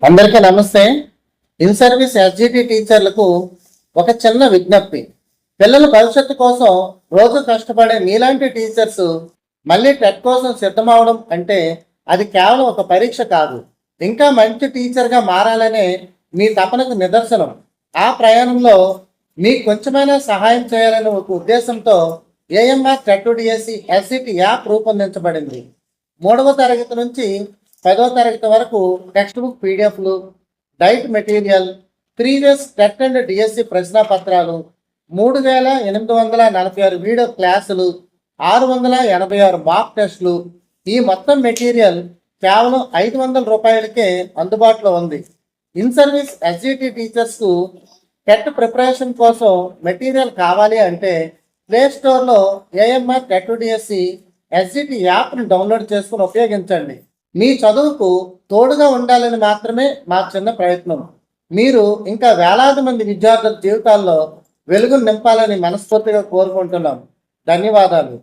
అందరికీ నమస్తే. In service SGT టీచర్లకు ఒక చిన్న విజ్ఞప్తి. పిల్లల భవిష్యత్తు కోసం రోజు కష్టపడే మీలాంటి టీచర్స్ మళ్ళీ టెట్ కోసం సిద్ధమవడం అంటే అది కేవలం ఒక పరీక్ష కాదు, ఇంకా మంచి టీచర్గా మారాలనే మీ తపనకు నిదర్శనం. ఆ ప్రయాణంలో మీకు కొంచెమైనా సహాయం చేయాలనే ఒక ఉద్దేశంతో AMR TET DSC SGT app రూపొందించబడింది. 3వ తరగతి నుంచి 10వ తరగతి వరకు టెక్స్ట్ బుక్ పీడిఎఫ్లు, diet material, previous TET and DSC ప్రశ్నపత్రాలు, 3846 వీడియో క్లాసులు, 686 మాక్ టెస్టులు, ఈ మొత్తం మెటీరియల్ కేవలం 500 రూపాయలకే అందుబాటులో ఉంది. ఇన్ సర్వీస్ ఎస్జిటి టీచర్స్కు టెట్ ప్రిపరేషన్ కోసం మెటీరియల్ కావాలి అంటే ప్లే స్టోర్లో ఏఎంఆర్ టెట్ డిఎస్సి ఎస్జిటి యాప్ని డౌన్లోడ్ చేసుకుని ఉపయోగించండి. మీ చదువుకు తోడుగా ఉండాలని మాత్రమే మా చిన్న ప్రయత్నం. మీరు ఇంకా వేలాది మంది విద్యార్థుల జీవితాల్లో వెలుగును నింపాలని మనస్ఫూర్తిగా కోరుకుంటున్నాం. ధన్యవాదాలు.